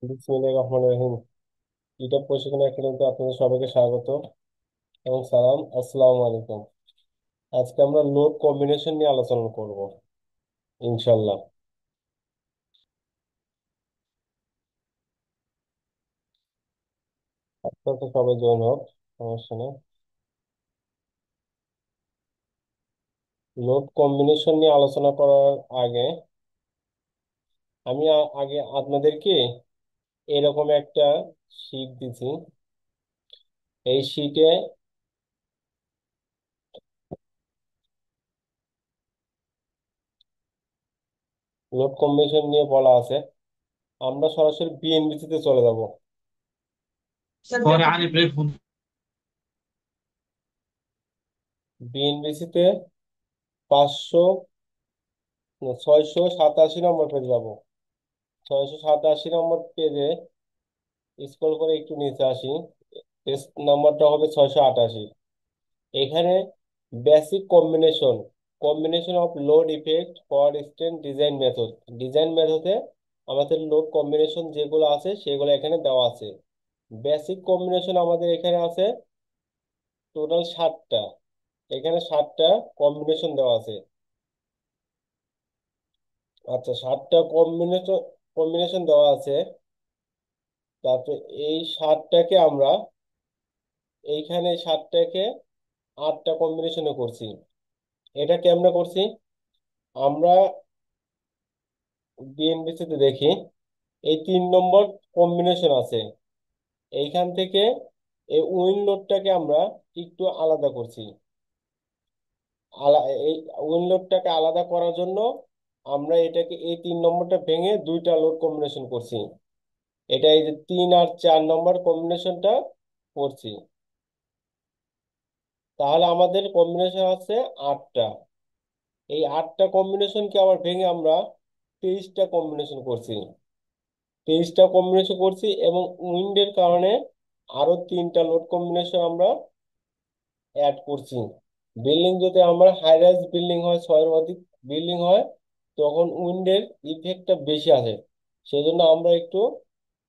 বিসমিল্লাহির রহমানির রহিম। ইউটিউব প্রশিক্ষণ একাডেমিতে আপনাদের সবাইকে স্বাগত এবং সালাম। আসসালামু আলাইকুম। আজকে আমরা লোড কম্বিনেশন নিয়ে আলোচনা করব ইনশাল্লাহ। আপনারা তো সবাই জয়েন হোক, সমস্যা নেই। লোড কম্বিনেশন নিয়ে আলোচনা করার আগে আমি আগে আপনাদেরকে এরকম একটা শীট দিছি। এই শীটে লোড কম্বিনেশন নিয়ে বলা আছে। আমরা সরাসরি বিএনবিসি তে চলে যাব। পরে আরিফ রে ফোন। বিএনবিসি তে 500 687 নম্বর পেজ যাব। 687 নম্বর পেজে স্ক্রল করে একটু নিচে আসি। পেজ নাম্বারটা হবে 688। এখানে basic combination, combination of load effect for strain design method, design মেথডে আমাদের লোড কম্বিনেশন যেগুলো আছে সেগুলো এখানে দেওয়া আছে। বেসিক কম্বিনেশন আমাদের এখানে আছে টোটাল 7টা। এখানে 7টা কম্বিনেশন দেওয়া আছে। আচ্ছা, 7টা কম্বিনেশন কম্বিনেশন দেওয়া আছে। তারপরে এই 7টাকে আমরা এইখানে 7টাকে 8টা কম্বিনেশনে করছি। এটা কেমনে করছি? আমরা বিএনবিসি তে দেখি এই 3 নম্বর কম্বিনেশন আছে। এইখান থেকে এই উইন লোডটাকে আমরা একটু আলাদা করছি। এই উইন লোডটাকে আলাদা করার জন্য আমরা এটাকে এই 3 নম্বরটা ভেঙে 2টা লোড কম্বিনেশন করছি। এটা এই যে 3 আর 4 নম্বর কম্বিনেশনটা করছি। তাহলে আমাদের কম্বিনেশন আছে 8টা। এই 8টা কম্বিনেশনকে আবার ভেঙে আমরা 23টা কম্বিনেশন করছি। 23টা কম্বিনেশন করছি এবং উইন্ডের কারণে আরো 3টা লোড কম্বিনেশন আমরা অ্যাড করছি। বিল্ডিং যদি আমরা হাই রাইজ বিল্ডিং হয়, 6 এর অধিক বিল্ডিং হয়, তখন উইন্ডের ইফেক্টটা বেশি আসে। সেজন্য আমরা একটু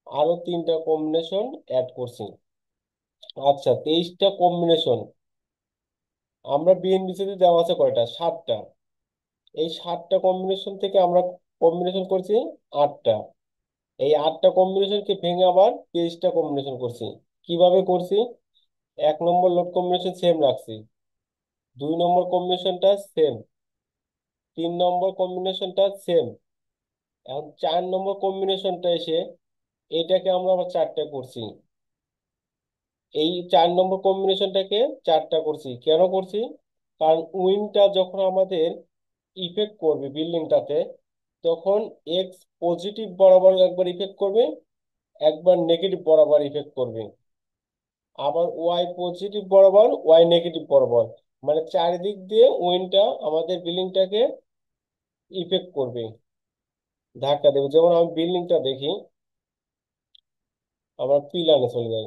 আরো 3টা কম্বিনেশন অ্যাড করছি। আচ্ছা, 23টা কম্বিনেশন আমরা বিএনবিসি তে দেওয়া আছে কয়টা? 7টা। এই 7টা কম্বিনেশন থেকে আমরা কম্বিনেশন করছি 8টা। এই 8টা কম্বিনেশনকে ভেঙে আবার 23টা কম্বিনেশন করছি। কিভাবে করছি? 1 নম্বর লোড কম্বিনেশন সেম রাখছি, 2 নম্বর কম্বিনেশনটা সেম, 3 নম্বর কম্বিনেশনটা সেম। এখন 4 নম্বর কম্বিনেশনটা এসে এটাকে আমরা আবার 4টা করছি। এই 4 নম্বর কম্বিনেশনটাকে 4টা করছি। কেন করছি? কারণ উইন্ডটা যখন আমাদের ইফেক্ট করবে বিল্ডিংটাতে, তখন এক্স পজিটিভ বরাবর একবার ইফেক্ট করবে, একবার নেগেটিভ বরাবর ইফেক্ট করবে, আবার ওয়াই পজিটিভ বরাবর ওয়াই নেগেটিভ বরাবর, মানে চারিদিক দিয়ে উইন্ডটা আমাদের বিল্ডিংটাকে ইফেক্ট করবে, ধাক্কা দেবে। যেমন আমি বিল্ডিংটা দেখি, আমরা পিলানে চলে যাই।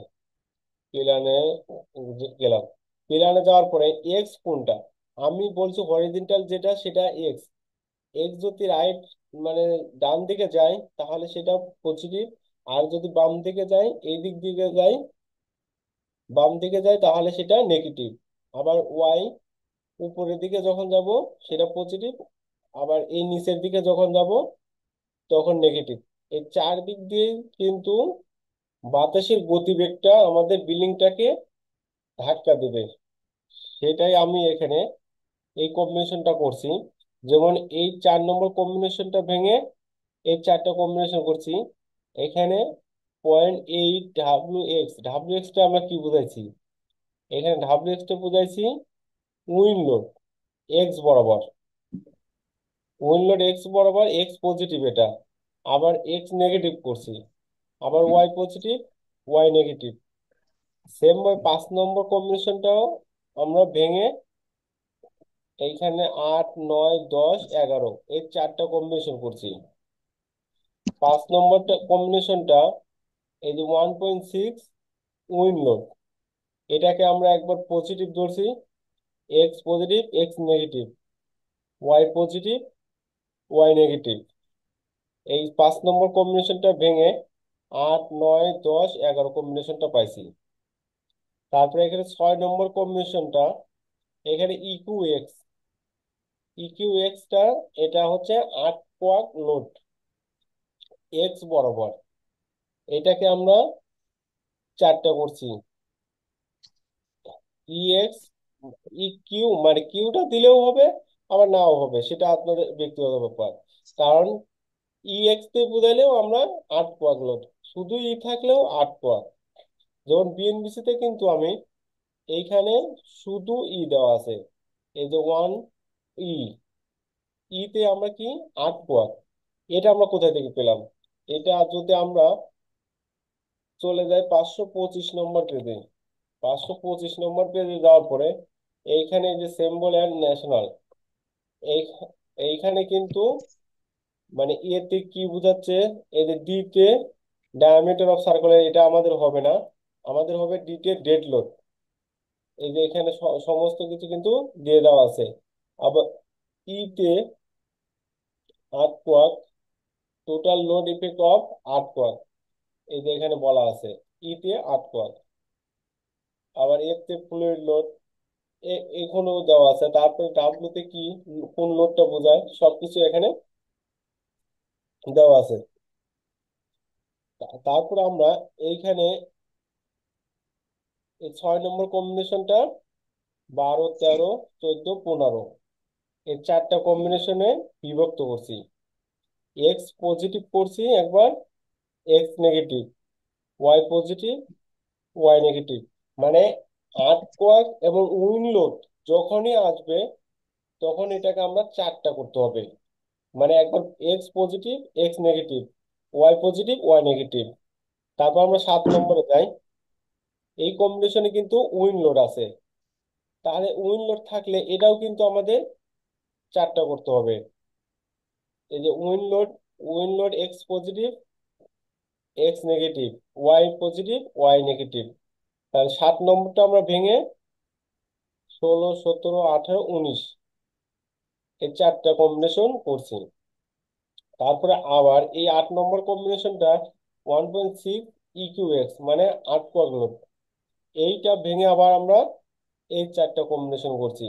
পিলানে গেলাম। পিলানে যাওয়ার পরে এক্স কোনটা? আমি বলছি হরিজন্টাল যেটা সেটা এক্স। এক্স যদি রাইট মানে ডান দিকে যায় তাহলে সেটা পজিটিভ, আর যদি বাম দিকে যায়, এই দিক দিকে যায়, বাম দিকে যায় তাহলে সেটা নেগেটিভ। আবার ওয়াই উপরের দিকে যখন যাব সেটা পজিটিভ, আবার এই নিচের দিকে যখন যাব তখন নেগেটিভ। এই 4 দিক দিয়ে কিন্তু বাতাসের গতিবেগটা আমাদের বিল্ডিংটাকে ধাক্কা দেবে। সেটাই আমি এখানে এই কম্বিনেশনটা করছি। যেমন এই 4 নম্বর কম্বিনেশনটা ভেঙে এই 4টা কম্বিনেশন করছি। এখানে 0.8 ডাব্লিউ এক্সটা আমরা কি বুঝাইছি? এখানে ডাব্লিউ এক্সটা বুঝাইছি উইন লোড এক্স বরাবর। উইন লোড এক্স বরাবর, এক্স পজিটিভ এটা, আবার এক্স নেগেটিভ করছি, আবার y positive Y negative. Same ভাবে 5 নম্বর কম্বিনেশনটাও আমরা ভেঙে এইখানে 8 9 10 11 এই 4টা কম্বিনেশন করছি। 5 নম্বরটা কম্বিনেশনটা এই যে 1.6 উইন লোড, এটাকে আমরা একবার পজিটিভ ধরছি, X positive X negative, Y positive Y negative. এই 5 নম্বর কম্বিনেশনটা ভেঙে 8, 9, 10, 11 কম্বিনেশনটা পাইছি। তারপরে এখানে 6 নম্বর কম্বিনেশনটা, এখানে ইকিউ এক্স। ইকিউ এক্সটা এটা হচ্ছে 8 কোয়াক লোড এক্স বরাবর। এটাকে আমরা চারটা করছি। ইএক্স ইকিউ মানে কিউটা দিলেও হবে, আবার নাও হবে, সেটা আপনাদের ব্যক্তিগত ব্যাপার। কারণ ইএক্স দিয়ে বুঝাইলেও আমরা 8 কোয়াক লোড, শুধু ই থাকলেও 8 কোয়াক। যেমন বিএনবিসি তে কিন্তু আমি এইখানে শুধু ই দেওয়া আছে, এই যে 1 ই, তে আমরা কি 8 কোয়াক। এটা আমরা কোথায় থেকে পেলাম? এটা যদি আমরা চলে যাই 525 নম্বর পেজে, 525 নম্বর পেজে যাওয়ার পরে এইখানে যে সিম্বল অ্যান্ড ন্যাশনাল, এই এইখানে কিন্তু মানে এতে কি বোঝাচ্ছে, এই যে ডি তে ডায়ামিটার অফ সার্কুলার, এটা আমাদের হবে না, আমাদের হবে ডি তে ডেড লোড। এই যে এখানে সমস্ত কিছু কিন্তু দিয়ে দেওয়া আছে। আবার ই তে 8 quack, total load effect of 8 quack, এই যে এখানে বলা আছে ই তে 8 কোয়াক। আবার এফ তে ফ্লুইড লোড, এখানেও দেওয়া আছে। তারপরে ডাব্লিউ তে কি, কোন লোডটা বোঝায়, সবকিছু এখানে দেওয়া আছে। তারপরে আমরা এইখানে এই 6 নম্বর কম্বিনেশনটা 12, 13, 14, 15 এই চারটা কম্বিনেশনে বিভক্ত করছি। এক্স পজিটিভ করছি একবার, X negative, Y positive, Y negative. মানে 8 কোয়াক এবং উইন লোড যখনই আসবে তখন এটাকে আমরা চারটা করতে হবে। মানে একবার X positive, X negative, Y positive, Y negative. তারপর আমরা 7 নম্বরে যাই। এই কম্বিনেশনে কিন্তু উইন লোড আছে, তাহলে উইন লোড থাকলে এটাও কিন্তু আমাদের চারটা করতে হবে। এই যে wind load X positive, X negative, Y positive, Y negative. তাহলে 7 নম্বরটা আমরা ভেঙে 16, 17, 18, 19 এই চারটা কম্বিনেশন করছি। তারপরে আবার এই 8 নম্বর কম্বিনেশনটা 1.6 ইকিউ এক্স মানে 8 কোয়াড্রুপ্ট, এইটা ভেঙে আবার আমরা এই চারটা কম্বিনেশন করছি।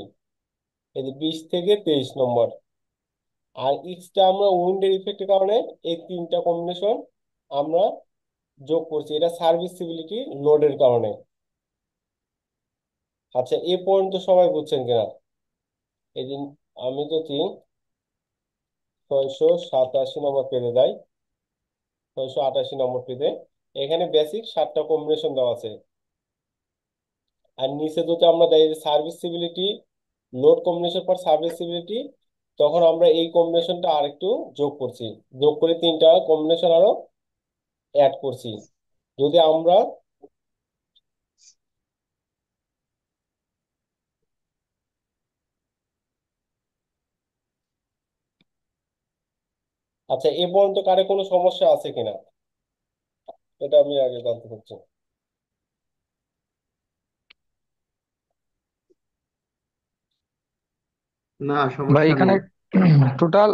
এই যে 20 থেকে 23 নম্বর। আর এক্সটা আমরা উইন্ডের ইফেক্টের কারণে এই তিনটা কম্বিনেশন আমরা যোগ করছি, এটা সার্ভিসিবিলিটি লোডের কারণে। আচ্ছা, এ পর্যন্ত সবাই বুঝছেন কিনা? এই দিন আমি যদি 687 নম্বর পেজে যাই, 688 নম্বর পেজে এখানে বেসিক 7টা কম্বিনেশন দেওয়া আছে। আর নিচে যদি আমরা দেই সার্ভিসিবিলিটি লোড কম্বিনেশন ফর সার্ভিসিবিলিটি, তখন আমরা এই কম্বিনেশনটা আরেকটু যোগ করছি, যোগ করে তিনটা কম্বিনেশন আরো অ্যাড করছি। যদি আমরা আচ্ছা, এ পর্যন্ত কারে কোনো সমস্যা আছে কিনা, এটা আমি আগে জানতে চাচ্ছি। না, ভাই সমস্যা এখানে নেই। টোটাল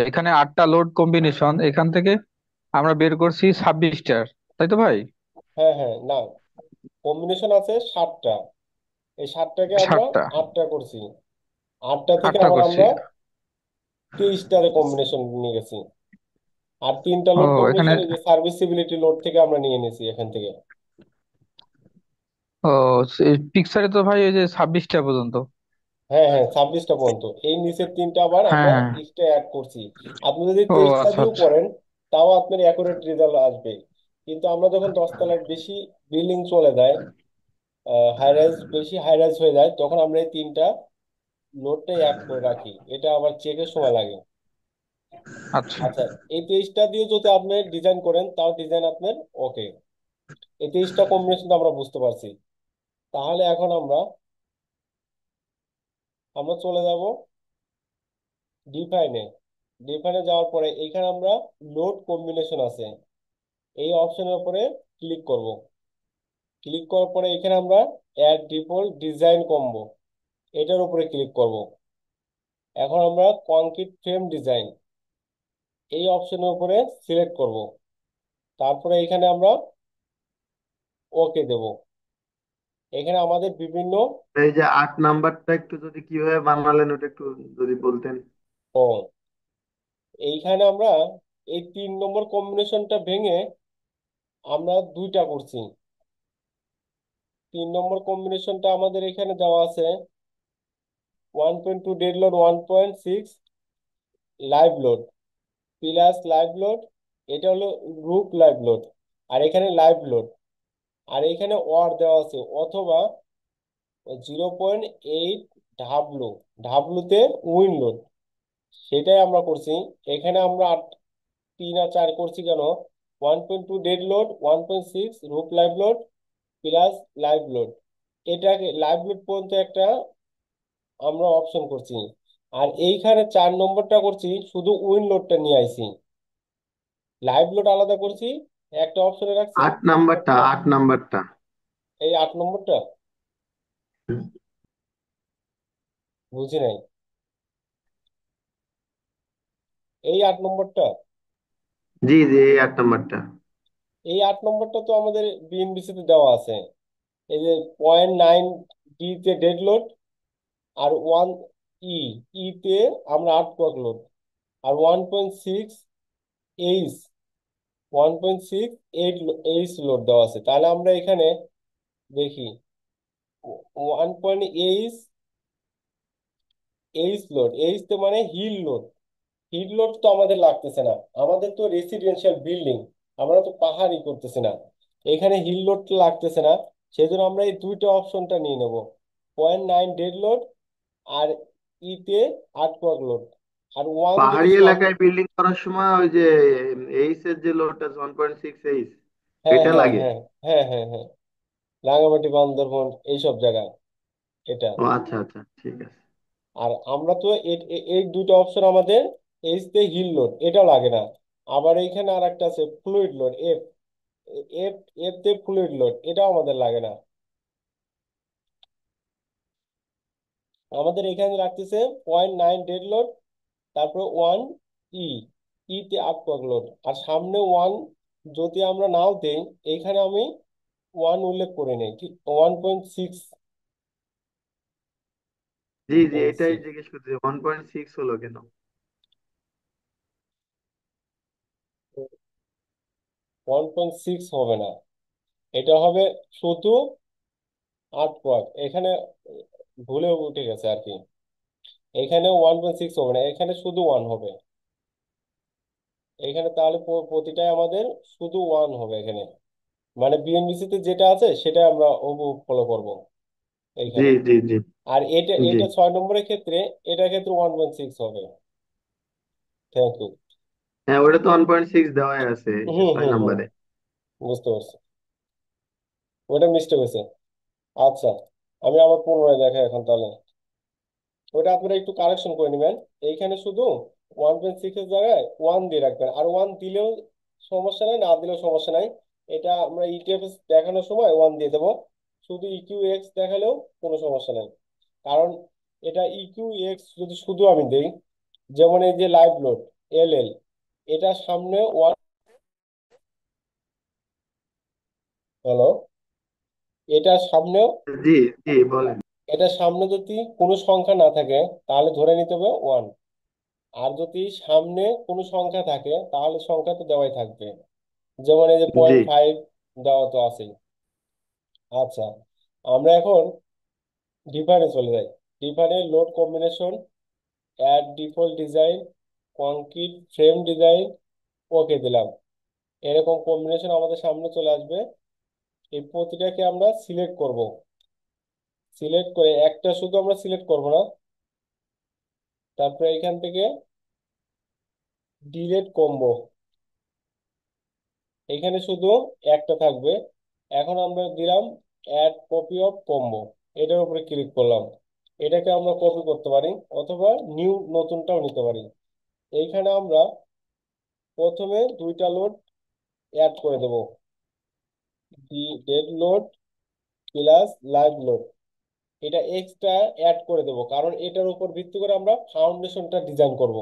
এখানে 8টা লোড কম্বিনেশন, এখান থেকে আমরা বের করছি 26টার, তাই তো ভাই? হ্যাঁ হ্যাঁ, না, কম্বিনেশন আছে 7টা, এই 7টাকে আমরা 7টা, 8টা করছি। 8টা থেকে 8টা আবার করছি। আমরা 23টারে কম্বিনেশন নিয়ে গেছি। আর তিনটা ও লোড এখানে, কম্বিনেশন এই যে সার্ভিসিবিলিটি লোড থেকে আমরা নিয়ে নিয়েছি এখান থেকে। ও পিকচারে তো ভাই ওই যে 26টা পর্যন্ত। হ্যাঁ হ্যাঁ, 26টা পর্যন্ত, এই নিচের তিনটা আবার হ্যাঁ আমরা হ্যাঁ। এক্সট্রা অ্যাড করছি। আপনি যদি ও 23টা আচ্ছা দিয়েও আচ্ছা। করেন তাও আপনার অ্যাকুরেট রেজাল্ট আসবে। কিন্তু আমরা যখন 10 তলার বেশি বিল্ডিং চলে যায়, হাই রাইজ বেশি হাই রাইজ হয়ে যায়, তখন আমরা এই তিনটা লোডটাই অ্যাড করে রাখি, এটা আবার চেকের সময় লাগে। আচ্ছা আচ্ছা, এই 23টা দিয়ে যদি আপনি ডিজাইন করেন তাও ডিজাইন আপনার ওকে। এই 23টা কম্বিনেশন আমরা বুঝতে পারছি। তাহলে এখন আমরা আমরা চলে যাব ডিফাইনে। ডিফাইনে যাওয়ার পরে এইখানে আমরা লোড কম্বিনেশন আছে, এই অপশনের উপরে ক্লিক করব। ক্লিক করার পরে এখানে আমরা অ্যাড ডিফল্ট ডিজাইন কম্বো, এটার উপরে ক্লিক করব। এখন আমরা কংক্রিট ফ্রেম ডিজাইন এই অপশনের উপরে সিলেক্ট করব। তারপরে এখানে আমরা ওকে দেব। এখানে আমাদের বিভিন্ন এই যে 8 নাম্বারটা একটু যদি কিভাবে বানালেন ওটা একটু যদি বলতেন। ও এইখানে আমরা এই 3 নম্বর কম্বিনেশনটা ভেঙে আমরা দুইটা করছি। 3 নম্বর কম্বিনেশনটা আমাদের এখানে দেওয়া আছে 1.2 dead load, 1.6 live load plus live load, এটা হলো গ্রুপ লাইভ লোড, আর এখানে লাইভ লোড, আর এখানে ওয়ার দেওয়া আছে অথবা 0.8 ডাব্লু, ডাব্লুতে উইন্ড লোড, সেটাই আমরা করছি। এখানে আমরা 3 আর 4 করছি কেন? 1.2 ডেড লোড, 1.6 রুপ live load plus live load, এটাকে লাইভ লোড পর্যন্ত একটা আমরা অপশন করছি। আর এইখানে 4 নম্বরটা করছি শুধু উইন্ড লোডটা নিয়ে আইছি, লাইভ লোড আলাদা করছি, একটা অপশনে রাখছি। 8 নাম্বারটা, একটা 8 নাম্বারটা। এই 8 নম্বরটা বুঝি নাই। এই 8 নম্বরটা, জি জি, এই 8 নাম্বারটা। এই 8 নম্বরটা তো আমাদের বিএনবিসি তে দেওয়া আছে। এই যে 0.9 ডি তে ডেড লোড, আর 1 ই, তে আমরা 8 লোড, আর 1.6 এইচ, 1.6 এইচ লোড দেওয়া আছে। তাহলে আমরা এখানে দেখি 1.8 এইচ লোড, এইচ তো মানে হিল লোড, হিট লোড তো আমাদের লাগতেছে না, আমাদের তো রেসিডেন্সিয়াল বিল্ডিং, আমরা তো পাহাড়ি করতেছি না, এখানে হিল লোড লাগতেছে না। সেই জন্য আমরা এই দুইটা অপশনটা নিয়ে নেব, 0.9 ডেড লোড আর ইতে 8 লোড, আর ওয়ান যদি পাহাড়ি সামনে। এলাকায় বিল্ডিং করার সময় ওই যে এইচ এর যে লোডটা 1.6 এইচ, হ্যাঁ এটা হ্যাঁ লাগে। হ্যাঁ হ্যাঁ হ্যাঁ হ্যাঁ, রাঙামাটি বান্দরবন এইসব জায়গায় এটা। ও আচ্ছা আচ্ছা, ঠিক আছে। আর আমরা তো এই দুটো অপশন আমাদের, এইচ তে হিল লোড এটা লাগে না। আবার এইখানে আর একটা আছে fluid load, F, F, F তে ফ্লুইড লোড এটাও আমাদের লাগে না। আমাদের এখানে রাখতেছে 0.9 ডেড লোড, তারপরে 1 ই, তে 8 লোড, আর সামনে 1 যদি আমরা নাও দেই, এইখানে আমি 1 উল্লেখ করে নেই, ঠিক 1.6, জি জি, এটাই 1.6, জিজ্ঞেস করতে 1.6 হলো কেন। 1.6 হবে না, এটা হবে শুধু 8 ওয়াট। এখানে ভুলে উঠে গেছে আর কি, এখানে 1.6 হবে না, এখানে শুধু 1 হবে। এখানে তাহলে প্রতিটাই আমাদের শুধু 1 হবে এখানে, মানে বিএনবিসি তে যেটা আছে সেটাই আমরা ফলো করব জি এইখানে। জি জি আর এটা জি। এটা 6 নম্বরের ক্ষেত্রে, এটার ক্ষেত্রে 1.6 হবে। Thank you. হ্যাঁ, ওটা তো 1.6 দেওয়াই আছে এই যে হুম ছয় হুম হুম, নম্বরে। বুঝতে পারছি, ওটা মিস্টেক হয়েছে। আচ্ছা, আমি আবার পুনরায় দেখাই এখন তাহলে, ওটা আপনারা একটু কারেকশন করে নেবেন। এইখানে শুধু 1.6 এর জায়গায় 1 দিয়ে রাখবেন, আর 1 দিলেও সমস্যা নাই, না দিলেও সমস্যা নাই। এটা আমরা ইটিএফএস দেখানোর সময় 1 দিয়ে দেবো, শুধু ইকিউ এক্স দেখালেও কোনো সমস্যা নাই। কারণ এটা ইকিউ এক্স যদি শুধু আমি দেই, যেমন এই যে লাইভ লোড এল এল, এটা সামনে 1, হ্যালো, এটা সামনেও, জি জি, বলেন। এটা সামনে যদি কোনো সংখ্যা না থাকে তাহলে ধরে নিতে হবে 1, আর যদি সামনে কোনো সংখ্যা থাকে তাহলে সংখ্যা তো দেওয়াই থাকবে, যেমন এই যে জি 0.5 দেওয়া তো আছেই। আচ্ছা, আমরা এখন ডিফারে চলে যাই। ডিফারে load combination, add default design, concrete frame design, okay দিলাম। এরকম কম্বিনেশন আমাদের সামনে চলে আসবে। এই প্রতিটাকে আমরা সিলেক্ট করব, সিলেক্ট করে একটা শুধু আমরা সিলেক্ট করব না, তারপরে এখান থেকে ডিলেট কম্বো, এখানে শুধু একটা থাকবে। এখন আমরা দিলাম অ্যাড কপি অফ কম্বো, এটার উপরে ক্লিক করলাম। এটাকে আমরা কপি করতে পারি অথবা নিউ নতুনটাও নিতে পারি। এইখানে আমরা প্রথমে দুইটা লোড অ্যাড করে দেব, dead load plus live load, এটা এক্সট্রা অ্যাড করে দেব কারণ এটার উপর ভিত্তি করে আমরা ফাউন্ডেশনটা ডিজাইন করব।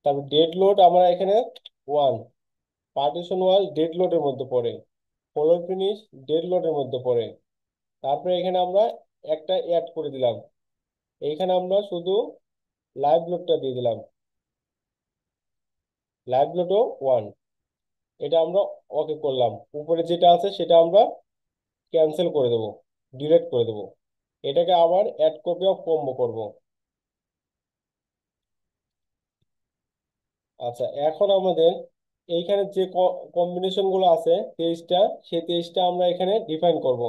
তারপর ডেড লোড আমরা এখানে 1, পার্টিশন ওয়াল ডেড লোডের মধ্যে পড়ে, ফ্লোর ফিনিশ ডেড লোডের মধ্যে পড়ে। তারপরে এখানে আমরা একটা অ্যাড করে দিলাম, এইখানে আমরা শুধু লাইভ লোডটা দিয়ে দিলাম, লাইভ লোডও 1। এটা আমরা ওকে করলাম। উপরে যেটা আছে সেটা আমরা ক্যান্সেল করে দেবো, ডিলিট করে দেবো। এটাকে আবার অ্যাড কপি অফ কম্বো করব। আচ্ছা, এখন আমাদের এইখানে যে কম্বিনেশন গুলো আছে 23টা, সেই 23টা আমরা এখানে ডিফাইন করব।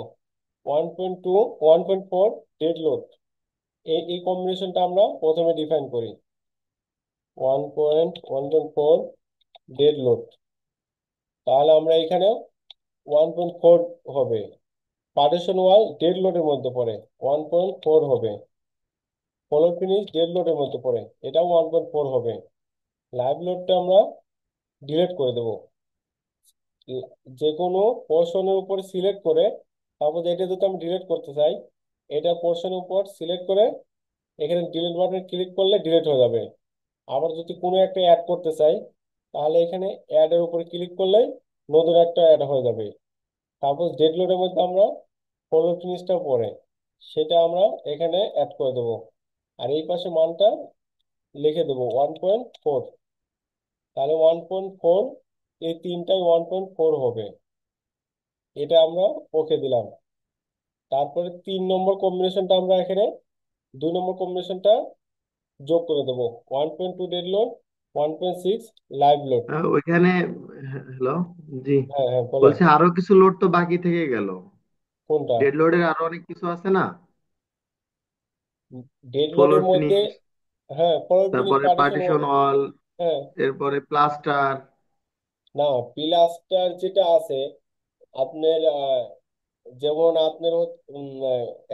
1.2, 1.4 ডেড লোড, এই কম্বিনেশনটা আমরা প্রথমে ডিফাইন করি। 1.4 ডেড লোড, তাহলে আমরা এখানে 1.4 হবে। পার্টিশন ওয়াল ডেড লোডের মধ্যে পড়ে, 1.4 হবে। ফলো ফিনিশ ডেড লোডের মধ্যে পড়ে, এটাও 1.4 হবে। লাইভ লোডটা আমরা ডিলিট করে দেবো। যে কোনো পোর্শনের উপর সিলেক্ট করে, তারপর এটা যদি আমি ডিলিট করতে চাই, এটা পোর্শনের উপর সিলেক্ট করে এখানে ডিলিট বাটন ক্লিক করলে ডিলিট হয়ে যাবে। আবার যদি কোনো একটা অ্যাড করতে চাই, তাহলে এখানে অ্যাড এর উপর ক্লিক করলে নতুন একটা অ্যাড হয়ে যাবে। সাপোজ ডেড লোডের মধ্যে আমরা ফলো ফিনিশটা পড়ে, সেটা আমরা এখানে অ্যাড করে দেবো। আর এই পাশে মানটা লিখে দেবো 1.4। তাহলে 1.4, এই তিনটাই 1.4 হবে। এটা আমরা ওকে দিলাম। তারপরে 3 নম্বর কম্বিনেশনটা আমরা এখানে 2 নম্বর কম্বিনেশনটা যোগ করে দেবো, 1.2 ডেড লোড, 1.6 লাইভ লোড। ওইখানে হ্যালো, জি, হ্যাঁ হ্যাঁ, বলেন। বলছি আরো কিছু লোড তো বাকি থেকে গেল। কোনটা? ডেড লোডের আরো অনেক কিছু আছে না? ডেড ফ্লোর লোডের মধ্যে, ফিনিশ, হ্যাঁ ফলোর ফিনিশ, তারপরে পার্টিশন পার্টিশন ওয়াল। ওয়াল, হ্যাঁ। এরপরে প্লাস্টার। না, পিলাস্টার যেটা আছে আপনার, যেমন আপনার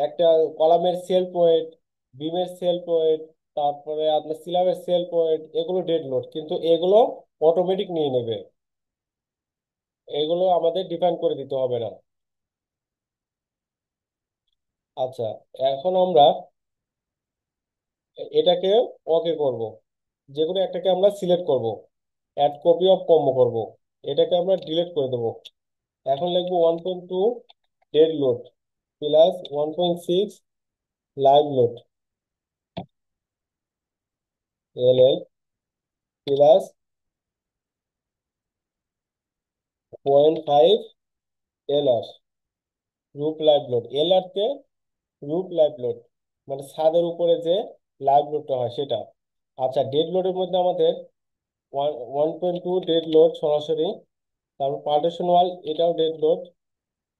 একটা কলামের সেলফ ওয়েট, বিমের সেলফ ওয়েট, তারপরে আপনার সিলাবের সেলফ ওয়েট, এগুলো ডেড লোড, কিন্তু এগুলো অটোমেটিক নিয়ে নেবে, এগুলো আমাদের ডিফাইন করে দিতে হবে না। আচ্ছা, এখন আমরা এটাকে ওকে করব। যে কোনো একটাকে আমরা সিলেক্ট করব, অ্যাড কপি অফ কম্বো করব, এটাকে আমরা ডিলিট করে দেবো। এখন লিখবো 1.2 dead load plus 1.6 live load, L L plus 0.5 L R, roof live load. এল আর তে রুপ লাইভ লোড, মানে ছাদের উপরে যে লাইভ লোডটা হয় সেটা। আচ্ছা, ডেড লোডের মধ্যে আমাদের 1.2 ডেড লোড সরাসরি, তারপর পার্টিশন ওয়াল এটাও ডেড লোড,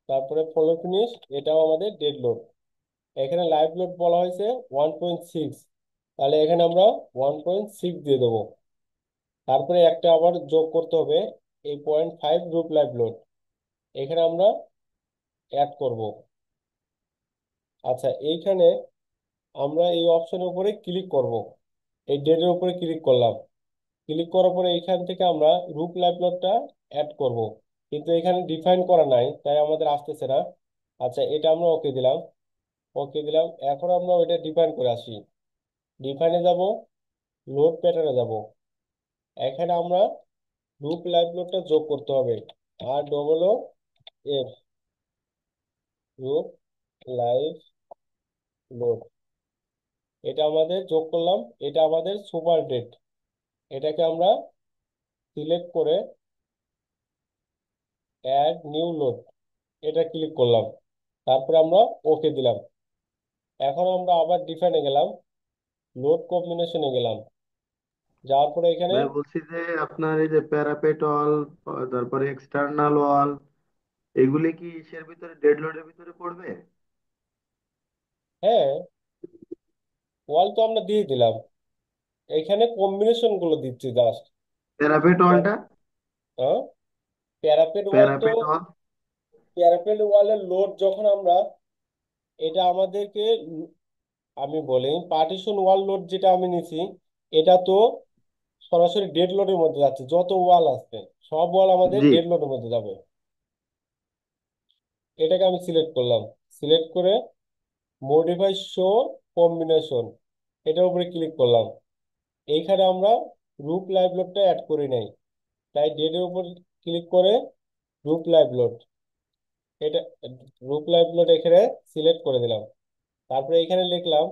তারপরে ফ্লোর ফিনিশ এটাও আমাদের ডেড লোড। এখানে লাইভ লোড বলা হয়েছে 1.6, তাহলে এখানে আমরা 1.6 দিয়ে দেবো। তারপরে একটা আবার যোগ করতে হবে, এই 0.5 রুপ লাইভ লোড, এখানে আমরা অ্যাড করব। আচ্ছা, এইখানে আমরা এই অপশনের উপরে ক্লিক করব, এই ডেটের উপরে ক্লিক করলাম। ক্লিক করার পরে এখান থেকে আমরা রুপ লাইভ লোডটা অ্যাড করব, কিন্তু এখানে ডিফাইন করা নাই তাই আমাদের আসতেছে না। আচ্ছা, এটা আমরা ওকে দিলাম, ওকে দিলাম। এখন আমরা ওইটা ডিফাইন করে আসি। ডিফাইনে যাব, লোড প্যাটার্নে যাব। এখানে আমরা রুপ লাইভ লোডটা যোগ করতে হবে, আর ডবল ও এফ, রুপ লাইভ লোড, এটা আমাদের যোগ করলাম। এটা আমাদের সুপার ডেট, এটাকে আমরা সিলেক্ট করে অ্যাড নিউ লোড, এটা ক্লিক করলাম। তারপরে আমরা ওকে দিলাম। এখন আমরা আবার ডিফাইনে গেলাম, লোড কম্বিনেশনে গেলাম, যাওয়ার পরে এখানে, ভাই বলছি যে আপনার এই যে প্যারাপেট ওয়াল, তারপরে এক্সটার্নাল ওয়াল, এগুলি কি ইসের ভিতরে, ডেড লোডের ভিতরে পড়বে? হ্যাঁ, ওয়াল তো আমরা দিয়ে দিলাম, এখানে কম্বিনেশন গুলো দিচ্ছি জাস্ট। প্যারাপেট ওয়ালটা, হ্যাঁ, প্যারাপেট ওয়াল তো, প্যারাপেট ওয়াল প্যারাপেট ওয়ালের লোড যখন আমরা, এটা আমাদেরকে, আমি বলি পার্টিশন ওয়াল লোড যেটা আমি নিছি, এটা তো সরাসরি ডেড লোডের মধ্যে যাচ্ছে। যত ওয়াল আছে সব ওয়াল আমাদের জি। ডেড লোডের মধ্যে যাবে। এটাকে আমি সিলেক্ট করলাম, সিলেক্ট করে মডিফাই শো কম্বিনেশন, এটার উপরে ক্লিক করলাম। এইখানে আমরা রুপ লাইভ লোডটা অ্যাড করি নাই, তাই ডেটের উপর ক্লিক করে গ্রুপ লাইভ লোড, এটা গ্রুপ লাইভ লোড এখানে সিলেক্ট করে দিলাম। তারপরে এখানে লিখলাম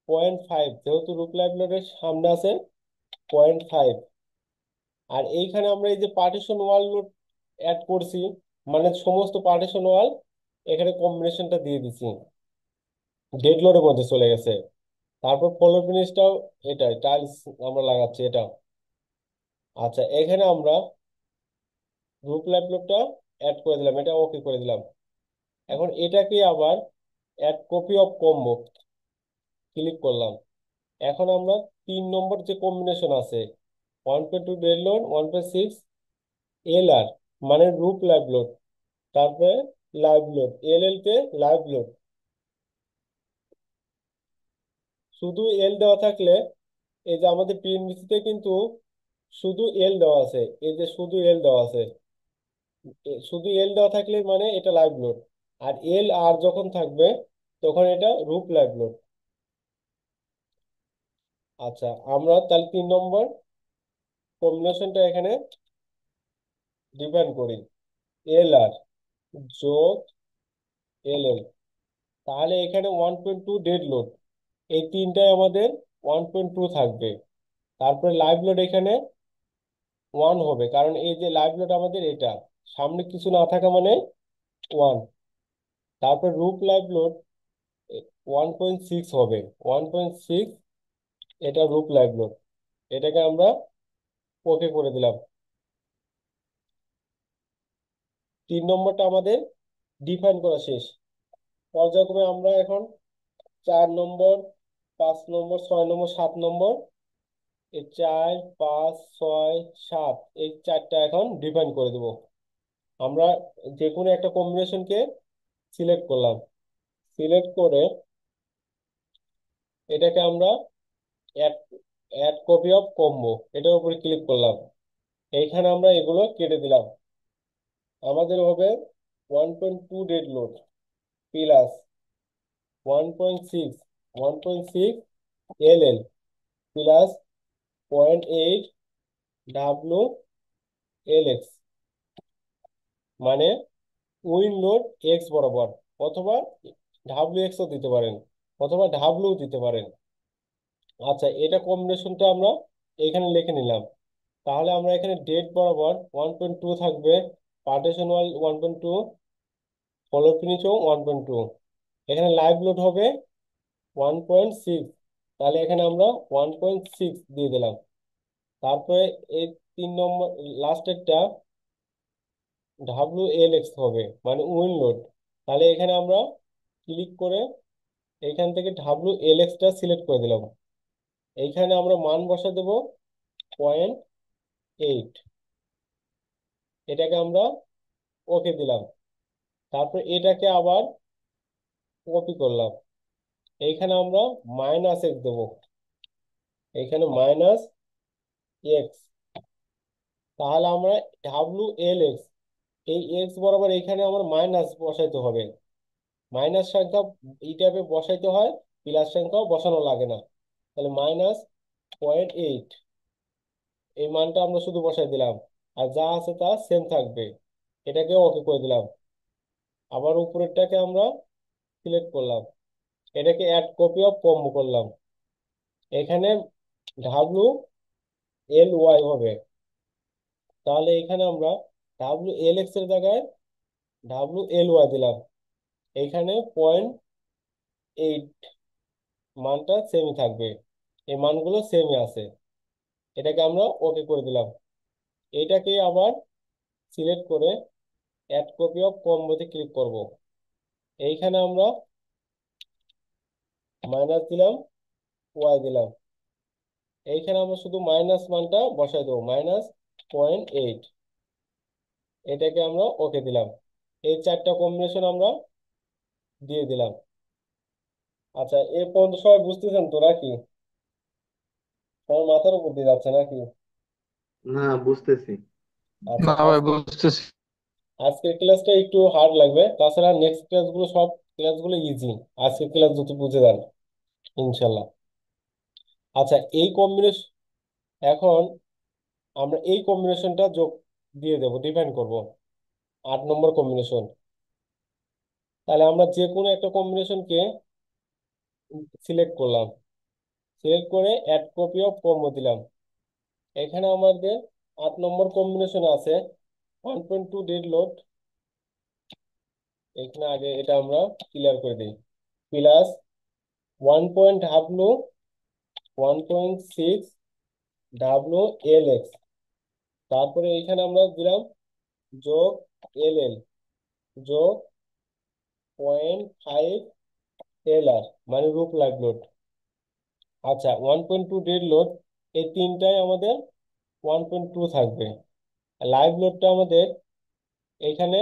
0.5, যেহেতু গ্রুপ লাইভ লোডের সামনে আছে 0.5। আর এইখানে আমরা এই যে পার্টিশন ওয়াল লোড অ্যাড করছি, মানে সমস্ত পার্টিশন ওয়াল এখানে কম্বিনেশনটা দিয়ে দিছি, ডেড লোডের মধ্যে চলে গেছে। তারপর ফলো ফিনিশটাও এটাই টাইলস আমরা লাগাচ্ছি এটা। আচ্ছা, এখানে আমরা গ্রুপ লাইভ লোডটা অ্যাড করে দিলাম, এটা ওকে করে দিলাম। এখন এটাকে আবার add copy of combo click করলাম। এখন আমরা 3 নম্বর যে কম্বিনেশন আছে 1.2 ডেড লোড 1.6 এল আর, মানে রুপ লাইভ লোড, তারপরে লাইভ লোড এল এল তে লাইভ লোড, শুধু এল দেওয়া থাকলে, এই যে আমাদের পিএনবিসি তে কিন্তু শুধু এল দেওয়া আছে, এই যে শুধু এল দেওয়া আছে, শুধু এল দেওয়া থাকলে মানে এটা লাইভ লোড। আর এল আর যখন থাকবে তখন এটা রুপ লাইভ লোড। আচ্ছা, আমরা তাহলে 3 নম্বর কম্বিনেশনটা এখানে ডিফাইন করি, এল আর যোগ এল এল। তাহলে এখানে 1.2 ডেড লোড, এই তিনটায় আমাদের 1.2 থাকবে। তারপরে লাইভ লোড এখানে 1 হবে, কারণ এই যে লাইভ লোড আমাদের এটা সামনে কিছু না থাকা মানে 1। তারপর রুপ লাইভ লোড 1.6 হবে, 1.6 এটা রুপ লাইভ লোড, এটাকে আমরা ওকে করে দিলাম। 3 নম্বরটা আমাদের ডিফাইন করা শেষ। পর্যায়ক্রমে আমরা এখন 4 নম্বর, 5 নম্বর, 6 নম্বর, 7 নম্বর, এই 4, 5, 6, 7 এই চারটা এখন ডিফাইন করে দেব। আমরা যে কোনো একটা কম্বিনেশনকে সিলেক্ট করলাম, সিলেক্ট করে এটাকে আমরা add add copy of combo এটার উপরে ক্লিক করলাম। এইখানে আমরা এগুলো কেটে দিলাম। আমাদের হবে 1.2 ডেড লোড প্লাস 1.6 1.6 এল L plus 0.8 W L X, মানে উইন লোড এক্স বরাবর, অথবা ডাব্লু এক্সও দিতে পারেন, অথবা ডাব্লু দিতে পারেন। আচ্ছা, এটা কম্বিনেশনটা আমরা এখানে লিখে নিলাম। তাহলে আমরা এখানে ডেট বরাবর 1.2 থাকবে, পার্টিশন ওয়াল 1.2, ফলো ফিনিশও 1.2, এখানে লাইভ লোড হবে 1.6, তাহলে এখানে আমরা 1.6 দিয়ে দিলাম। তারপরে এই 3 নম্বর লাস্টেরটা ডাব্লু এল এক্স হবে, মানে উইন লোড। তাহলে এখানে আমরা ক্লিক করে এখান থেকে ডাব্লু এল এক্সটা সিলেক্ট করে দিলাম। এইখানে আমরা মান বসা দেব 0.8, এটাকে আমরা ওকে দিলাম। তারপর এটাকে আবার কপি করলাম, এইখানে আমরা -x দেব, এইখানে -x। তাহলে আমরা ডাব্লু এল এক্স, এই এক্স বরাবর এখানে আমার মাইনাস বসাইতে হবে, মাইনাস সংখ্যা এই টাইপে বসাইতে হয়, প্লাস সংখ্যাও বসানো লাগে না। তাহলে -0.8, এই মানটা আমরা শুধু বসাই দিলাম, আর যা আছে তা সেম থাকবে, এটাকে ওকে করে দিলাম। আবার উপরেরটাকে আমরা সিলেক্ট করলাম, এটাকে অ্যাড কপি অফ কম্বো করলাম, এখানে ডাব্লু এল ওয়াই হবে। তাহলে এখানে আমরা ডাব্লু এল এক্স এর জায়গায় ডাব্লু এল ওয়াই দিলাম, এইখানে 0.8 মানটা সেমই থাকবে, এই মানগুলো সেমই আছে, এটাকে আমরা ওকে করে দিলাম। এটাকে আবার সিলেক্ট করে অ্যাড কপি অফ কম্বোতে ক্লিক করব। এইখানে আমরা মাইনাস দিলাম, ওয়াই দিলাম, এইখানে আমরা শুধু মাইনাস মানটা বসাই দেবো, -0.8, এটাকে আমরা ওকে দিলাম। এই চারটা কম্বিনেশন আমরা দিয়ে দিলাম। আচ্ছা, এ পর্যন্ত সবাই বুঝতেছেন তো নাকি? সবার মাথার উপর দিয়ে যাচ্ছে নাকি? না, বুঝতেছি। আচ্ছা, না ভাই, আজকে বুঝতেছি। আজকের ক্লাসটা একটু হার্ড লাগবে, তাছাড়া নেক্সট ক্লাসগুলো সব ক্লাসগুলো ইজি, আজকের ক্লাস যদি বুঝে যান ইনশাল্লাহ। আচ্ছা, এই কম্বিনেশন, এখন আমরা এই কম্বিনেশনটা যোগ দিয়ে দেবো, ডিফাইন করব 8 নম্বর কম্বিনেশন। তাহলে আমরা যে কোনো একটা কম্বিনেশনকে সিলেক্ট করলাম, সিলেক্ট করে অ্যাড কপি অফ কম্বো দিলাম। এখানে আমাদের 8 নম্বর কম্বিনেশন আছে 1.2 ডেড লোড। এখানে আগে এটা আমরা ক্লিয়ার করে দিই, প্লাস 1.6 ডাব্লু এল এক্স। তারপরে এইখানে আমরা দিলাম যোগ এল এল, যোগ 0.5 এল আর, মানে রুট লাইভ লোড। আচ্ছা, 1.2 ডেড লোড, এই তিনটাই আমাদের 1.2 থাকবে। লাইভ লোডটা আমাদের এখানে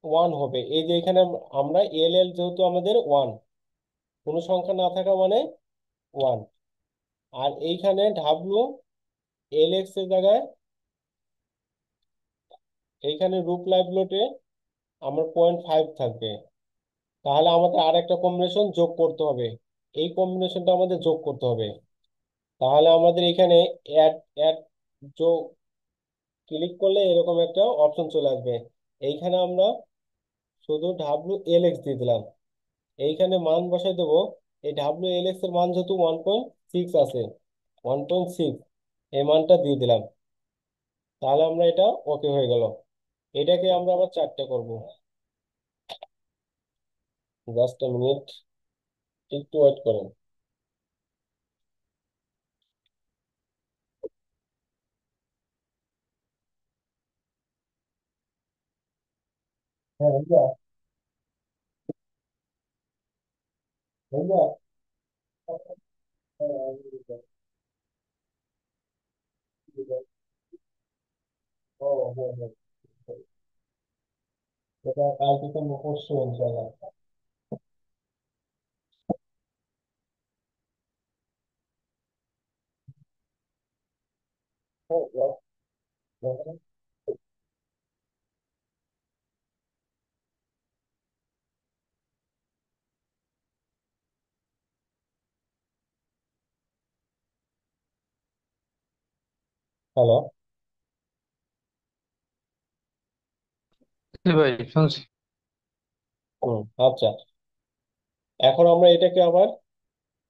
1 হবে। এই যে এখানে আমরা এল এল যেহেতু আমাদের 1, কোনো সংখ্যা না থাকা মানে 1। আর এইখানে ডাব্লু এল এক্স এর জায়গায় এইখানে রুট লাইভ লোডে আমার 0.5 থাকবে। তাহলে আমাদের আর একটা কম্বিনেশন যোগ করতে হবে, এই কম্বিনেশনটা আমাদের যোগ করতে হবে। তাহলে আমাদের এখানে অ্যাড অ্যাড যোগ ক্লিক করলে এরকম একটা অপশন চলে আসবে। এইখানে আমরা শুধু ডাব্লু এল এক্স দিয়ে দিলাম, এইখানে মান বসাই দেবো। এই ডাব্লু এল এক্স এর মান যেহেতু 1.6 আছে, 1.6 এই মানটা দিয়ে দিলাম। তাহলে আমরা এটা ওকে হয়ে গেল। এটাকে আমরা আবার 4টে করব। জাস্ট এ মিনিট, একটু ওয়েট করেন। হ্যাঁ ভাইয়া, ভাইয়া, ও হ্যাঁ হ্যাঁ, এটা কালকে তো মুখস্থ ইনশাআল্লাহ। হ্যালো। জি ভাই, শুনছি। হুম, আচ্ছা, এখন আমরা এটাকে আবার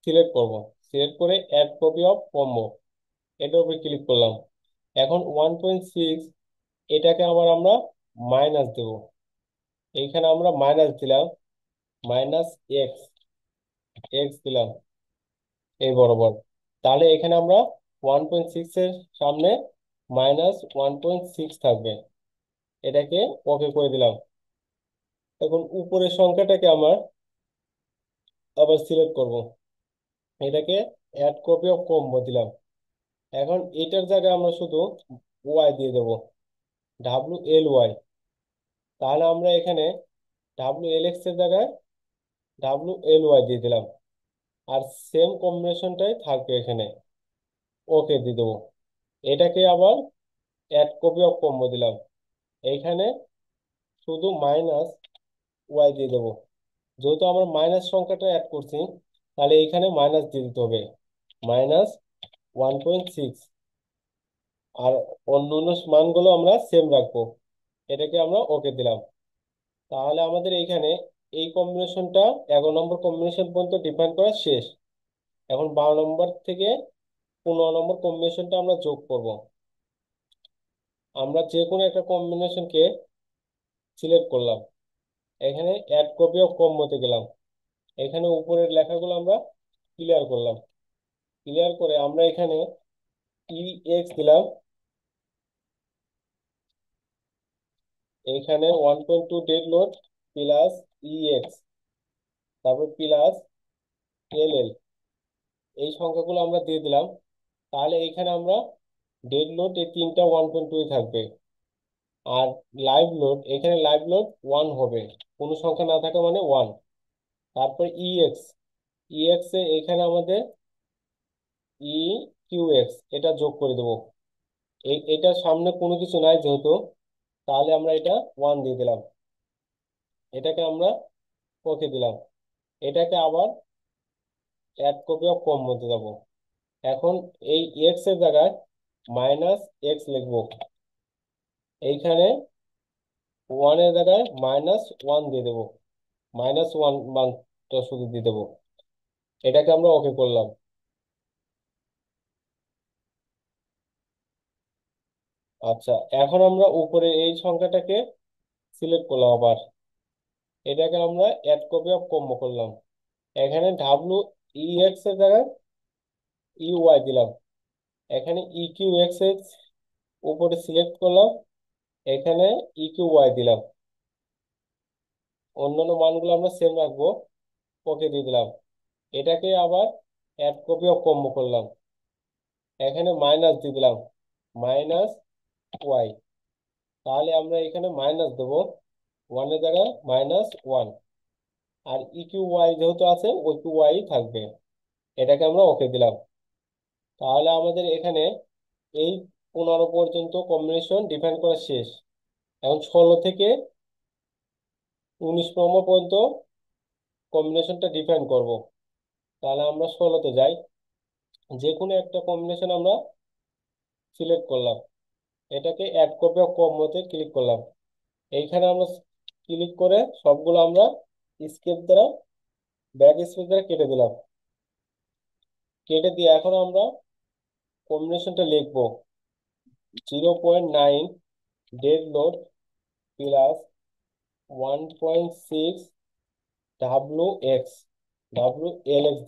সিলেক্ট করব। সিলেক্ট করে অ্যাড কপি অফ কম্বো, এটার উপরে ক্লিক করলাম। এখন 1.6 এটাকে আবার আমরা মাইনাস দেব। এইখানে আমরা মাইনাস দিলাম, মাইনাস এক্স, এক্স দিলাম এই বরাবর। তাহলে এখানে আমরা 1.6 এর সামনে -1.6 থাকবে। এটাকে ওকে করে দিলাম। এখন উপরের সংখ্যাটাকে আমার আবার সিলেক্ট করব, এটাকে অ্যাড কপি অফ কম্বো দিলাম। এখন এটার জায়গায় আমরা শুধু ওয়াই দিয়ে দেবো, ডাব্লু এল ওয়াই। তাহলে আমরা এখানে ডাব্লু এল এক্স এর জায়গায় ডাব্লু এল ওয়াই দিয়ে দিলাম। আর সেম কম্বিনেশনটাই থাকবে এখানে, ওকে দিয়ে দেবো। এটাকে আবার অ্যাড কপি অফ কম্বো দিলাম, এইখানে শুধু মাইনাস ওয়াই দিয়ে দেবো। যেহেতু আমরা মাইনাস সংখ্যাটা অ্যাড করছি, তাহলে এইখানে মাইনাস দিয়ে দিতে হবে, -1.6। আর অন্য অন্য মানগুলো আমরা সেম রাখবো। এটাকে আমরা ওকে দিলাম। তাহলে আমাদের এইখানে এই কম্বিনেশনটা 11 নম্বর কম্বিনেশন পর্যন্ত ডিফাইন করা শেষ। এখন 12 নম্বর থেকে 15 নম্বর কম্বিনেশনটা আমরা যোগ করব। আমরা যে কোনো একটা কম্বিনেশনকে সিলেক্ট করলাম, এখানে অ্যাড কপি অফ কম্বোতে গেলাম। এখানে উপরের লেখাগুলো আমরা ক্লিয়ার করলাম। ক্লিয়ার করে আমরা এখানে ই এক্স দিলাম, এখানে 1.2 dead load plus E x, তারপর প্লাস এল এল, এই সংখ্যাগুলো আমরা দিয়ে দিলাম। তাহলে এখানে আমরা ডেড লোড এই তিনটা 1.2 থাকবে। আর লাইভ লোড, এখানে লাইভ লোড 1 হবে, কোনো সংখ্যা না থাকা মানে 1। তারপর ই এক্স, ই এক্স এ এখানে আমাদের ই কিউ এক্স এটা যোগ করে দেবো। এটার সামনে কোনো কিছু নাই যেহেতু, তাহলে আমরা এটা 1 দিয়ে দিলাম। এটাকে আমরা ওকে দিলাম। এটাকে আবার অ্যাড কপি অফ কম মধ্যে যাবো। এখন এই এক্স এর জায়গায় -x লিখবো, এইখানে ওয়ানের জায়গায় -1 দিয়ে দেবো, -1 মানটা শুধু দিয়ে দেবো। এটাকে আমরা ওকে করলাম। আচ্ছা, এখন আমরা উপরে এই সংখ্যাটাকে সিলেক্ট করলাম আবার। এটাকে আমরা অ্যাড কপি অফ কম্বো করলাম। এখানে WEX এর জায়গায় EY দিলাম। এখানে EQXX উপরে সিলেক্ট করলাম, এখানে EQY দিলাম। অন্যান্য মানগুলো আমরা সেম রাখবো, ওকে দিয়ে দিলাম। এটাকে আবার অ্যাড কপি অফ কম্বো করলাম। এখানে মাইনাস দিয়ে দিলাম, -Y। তাহলে আমরা এখানে মাইনাস দেবো, ওয়ানের জায়গায় -1। আর EQY যেহেতু আছে OQY থাকবে। এটাকে আমরা ওকে দিলাম। তাহলে আমাদের এখানে এই 15 পর্যন্ত কম্বিনেশন ডিফাইন করা শেষ। এখন 16 থেকে 19 নম্বর পর্যন্ত কম্বিনেশনটা ডিফাইন করব। তাহলে আমরা 16তে যাই। যে কোনো একটা কম্বিনেশন আমরা সিলেক্ট করলাম, এটাকে অ্যাড কপি অফ কম্বোতে ক্লিক করলাম। এইখানে আমরা ক্লিক করে সবগুলো আমরা স্কেপ দ্বারা, ব্যাক স্পেস দ্বারা কেটে দিলাম। কেটে দিয়ে এখন আমরা কম্বিনেশনটা লিখবো, 0.9 ডেড লোড প্লাস 1.6 WX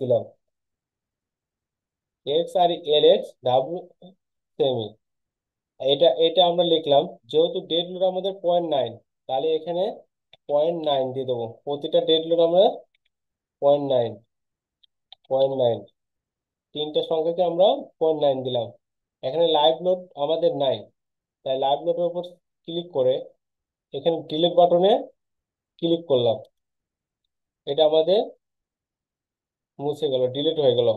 দিলাম। এক্স আর LX সেমি। এটা এটা আমরা লিখলাম। যেহেতু ডেড লোড আমাদের 0.9, তাহলে এখানে 0.9 দিয়ে দেবো। প্রতিটা ডেড লোড আমরা 0.9, 0.9, তিনটা সংখ্যাকে আমরা 0.9 দিলাম। এখানে লাইভ লোড আমাদের নাই, তাই লাইভ লোডের উপর ক্লিক করে এখানে ডিলিট বাটনে ক্লিক করলাম। এটা আমাদের মুছে গেল, ডিলিট হয়ে গেল।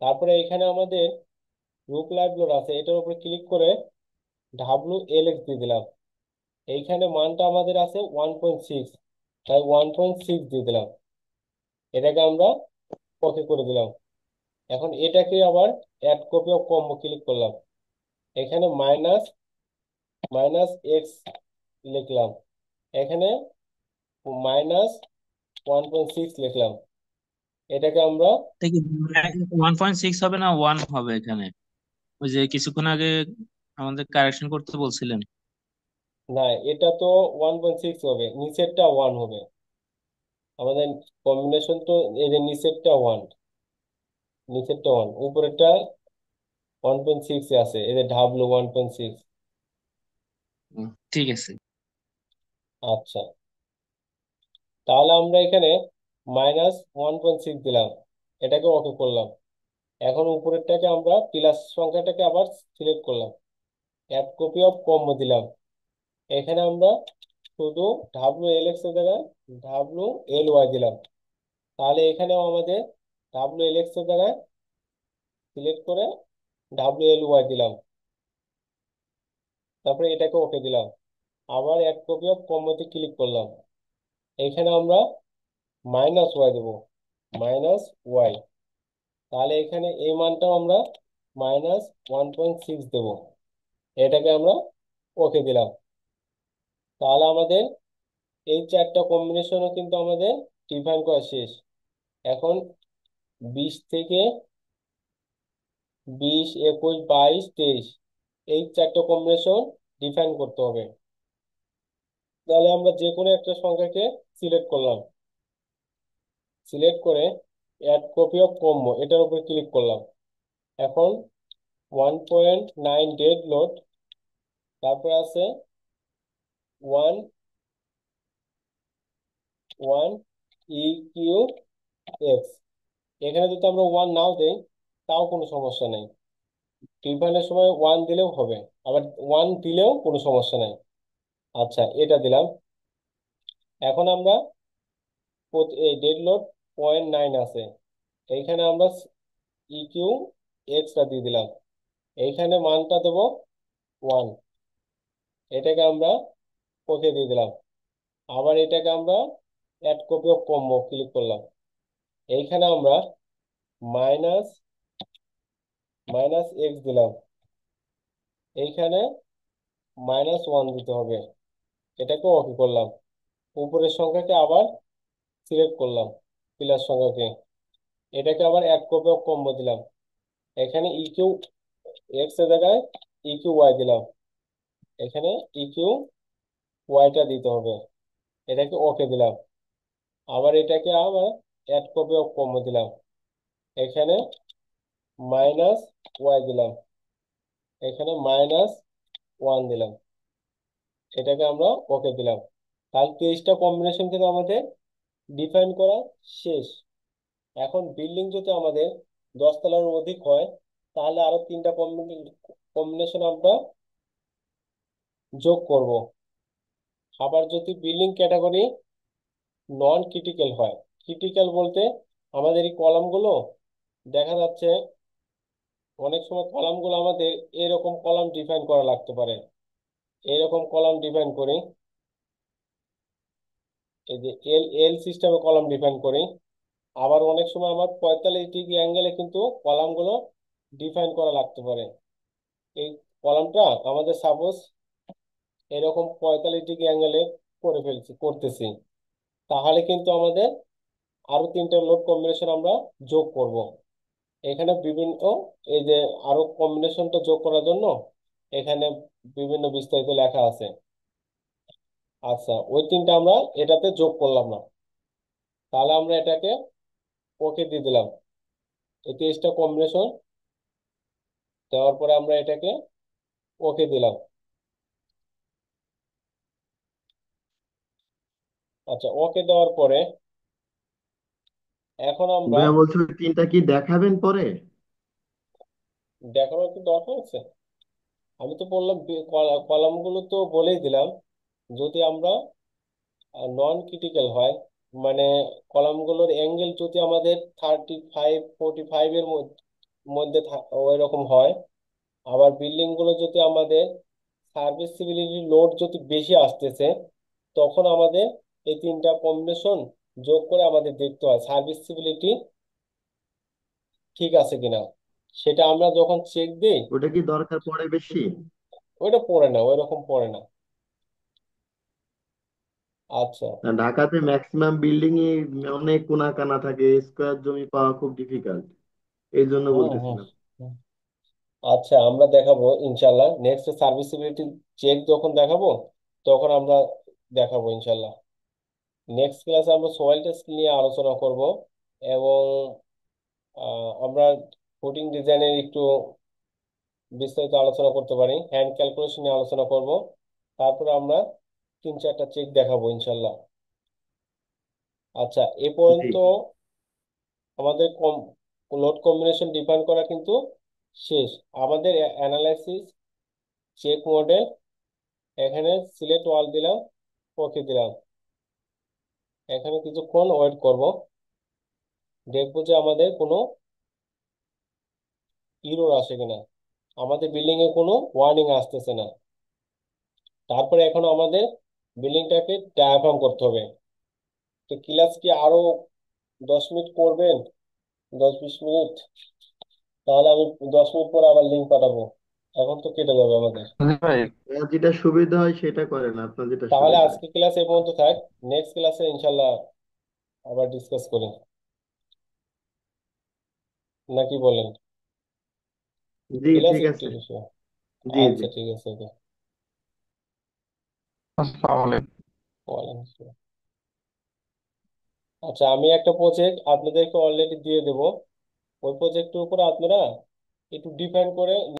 তারপরে এখানে আমাদের গ্রুপ লাইভ লোড আছে, এটার উপর ক্লিক করে WLX দিয়ে দিলাম। এইখানে মানটা আমাদের আছে 1.6, তাই 1.6 দিয়ে দিলাম। এটাকে আমরা ওকে করে দিলাম। এখন এটাকে আবার add copy of combo click করলাম। এখানে মাইনাস এক্স লিখলাম, এখানে -1.6 লিখলাম। এটাকে আমরা, এটা কি 1.6 হবে না 1 হবে এখানে? ওই যে কিছুক্ষণ আগে আমাদের কারেকশন করতে বলছিলেন। না, এটা তো 1.6 হবে, নিচেরটা 1 হবে। আমাদের কম্বিনেশন তো এই যে নিচেরটা 1, উপরেরটা 1.6 আছে, এই যে W 1.6। ঠিক আছে। আচ্ছা, তাহলে আমরা এখানে -1.6 দিলাম, এটাকে ওকে করলাম। এখন উপরেরটাকে আমরা প্লাস সংখ্যাটাকে আবার সিলেক্ট করলাম, অ্যাড কপি অফ কম্বো দিলাম। এখানে আমরা শুধু WLX এর জায়গায় WLY দিলাম। তাহলে এখানেও আমাদের WLX এর জায়গায় সিলেক্ট করে WLY দিলাম। তারপরে এটাকে ওকে দিলাম। আবার অ্যাড কপি অফ কম্বোতে ক্লিক করলাম। এখানে আমরা -Y দেবো, -Y। তাহলে এখানে এই মানটাও আমরা -1.6 দেবো। এটাকে আমরা ওকে দিলাম। তাহলে আমাদের এই চারটা কম্বিনেশনও কিন্তু আমাদের ডিফাইন করা শেষ। এখন 20 থেকে 20, 21, 22, 23, এই চারটা কম্বিনেশন ডিফাইন করতে হবে। তাহলে আমরা যে কোনো একটা সংখ্যাকে সিলেক্ট করলাম, সিলেক্ট করে অ্যাড কপি অফ কম্বো এটার উপর ক্লিক করলাম। এখন 1.9 ডেড লোড, তারপর আছে 1 EQX। এখানে যদি আমরা 1 নাও দেই তাও কোনো সমস্যা নেই, টিফাইনের সময় 1 দিলেও হবে, আবার 1 দিলেও কোনো সমস্যা নাই। আচ্ছা, এটা দিলাম। এখন আমরা এই ডেড লোড 0.9 আছে, এইখানে আমরা EQX দিয়ে দিলাম। এইখানে মানটা দেবো 1। এটাকে আমরা ওকে দিয়ে দিলাম। আবার এটাকে আমরা add copy of combo click করলাম। এইখানে আমরা মাইনাস মাইনাস এক্স দিলাম। এইখানে -1 দিতে হবে। এটাকে ওকে করলাম। উপরের সংখ্যাকে আবার সিলেক্ট করলাম, প্লাস সংখ্যাকে। এটাকে আবার অ্যাড কপি অফ কম্বো দিলাম। এখানে ইকিউ এক্স এর জায়গায় ইকিউ ওয়াই দিলাম। এখানে ইকিউ ওয়াইটা দিতে হবে। এটাকে ওকে দিলাম। আবার এটাকে আবার অ্যাড কপি অফ কম্বো দিলাম। এখানে -ওয়াই দিলাম। এখানে -1 দিলাম। এটাকে আমরা ওকে দিলাম। তাহলে 23টা কম্বিনেশন কিন্তু আমাদের ডিফাইন করা শেষ। এখন বিল্ডিং যদি আমাদের 10 তলার অধিক হয়, তাহলে আরো 3টা কম্বিনেশন আমরা যোগ করব। আবার যদি বিল্ডিং ক্যাটাগরি নন ক্রিটিক্যাল হয়, ক্রিটিক্যাল বলতে আমাদের এই কলামগুলো দেখা যাচ্ছে অনেক সময় কলামগুলো আমাদের এরকম কলাম ডিফাইন করা লাগতে পারে। এরকম কলাম ডিফাইন করি, এই যে এল এল সিস্টেমে কলাম ডিফাইন করি। আবার অনেক সময় আমার 45 ডিগ্রি অ্যাঙ্গেলে কিন্তু কলামগুলো ডিফাইন করা লাগতে পারে। এই কলামটা আমাদের সাপোজ এরকম 45 ডিগ্রি অ্যাঙ্গেলে করতেছি, তাহলে কিন্তু আমাদের আরো 3টা লোড কম্বিনেশন আমরা যোগ করব। এখানে বিভিন্ন, এই যে আরো কম্বিনেশনটা যোগ করার জন্য এখানে বিভিন্ন বিস্তারিত লেখা আছে। আচ্ছা, ওই 3টা আমরা এটাতে যোগ করলাম না, তাহলে আমরা এটাকে ওকে দিয়ে দিলাম। এই 23টা কম্বিনেশন দেওয়ার পরে আমরা এটাকে ওকে দিলাম। আচ্ছা, ওকে দেওয়ার পরে এখন আমরা ভাইয়া বলছি ওই তিনটা কি দেখাবেন পরে? দেখানোর কি দরকার আছে? আমি তো বললাম কলামগুলো তো বলেই দিলাম। যদি আমরা নন ক্রিটিক্যাল হয়, মানে কলামগুলোর অ্যাঙ্গেল যদি আমাদের 35 45 এর মধ্যে ওই রকম হয়, আবার বিল্ডিং গুলো যদি আমাদের সার্ভিসিবিলিটি লোড যদি বেশি আসতেছে, তখন আমাদের এই 3টা কম্বিনেশন যোগ করে আমাদের দেখতে হয় সার্ভিসিবিলিটি ঠিক আছে কিনা। সেটা আমরা যখন চেক দিই, ওটা কি দরকার পড়ে বেশি? ওইটা পড়ে না, ওই রকম পড়ে না। আচ্ছা। না, ঢাকাতে ম্যাক্সিমাম বিল্ডিং ই অনেক কোনা কানা থাকে, স্কোয়ার জমি পাওয়া খুব ডিফিকাল্ট, এই জন্য হুম হুম বলতেছিলাম। হুম। আচ্ছা, আমরা দেখাবো ইনশাল্লাহ নেক্সট সার্ভিসিবিলিটি চেক যখন দেখাবো, তখন আমরা দেখাবো ইনশাল্লাহ। নেক্সট ক্লাসে আমরা সয়েল টেস্ট নিয়ে আলোচনা করব, এবং আমরা ফুটিং ডিজাইনের একটু বিস্তারিত আলোচনা করতে পারি, হ্যান্ড ক্যালকুলেশন নিয়ে আলোচনা করব। তারপরে আমরা 3 4টা চেক দেখাবো ইনশাল্লাহ। আচ্ছা, এ জি। পর্যন্ত আমাদের লোড কম্বিনেশন ডিফাইন করা কিন্তু শেষ। আমাদের অ্যানালাইসিস চেক মডেল, এখানে সিলেক্ট অল দিলাম, ওকে দিলাম। এখানে কিছুক্ষণ ওয়েট করব, দেখবো যে আমাদের কোনো ইরর আসে কিনা। আমাদের বিল্ডিং এ কোনো ওয়ার্নিং আসতেছে না। তারপরে এখন আমাদের বিল্ডিংটাকে ডায়াফ্রাম করতে হবে। তো ক্লাস কি আরো 10 মিনিট করবেন? 10 20 মিনিট? তাহলে আমি 10 মিনিট পরে আবার লিঙ্ক পাঠাবো। এখন তো কেটে যাবে আমাদের। জি ভাই। যেটা সুবিধা হয় সেটা করেন, আপনার যেটা তাহলে সুবিধা হয়। আজকে ক্লাস এই পর্যন্ত থাক। নেক্সট ক্লাসে ইনশাল্লাহ আবার ডিসকাস করি, নাকি বলেন? জি ক্লাস ঠিক একটু আছে। বিষয়। জি জি। আচ্ছা, ঠিক আছে, ওকে। আসসালামু আলাইকুম। ওয়ালাইকুম আসসালাম। আচ্ছা, আমি একটা প্রজেক্ট আপনাদেরকে অলরেডি দিয়ে দেবো। ওই প্রজেক্টের উপর আপনারা একটু ডিফাইন করে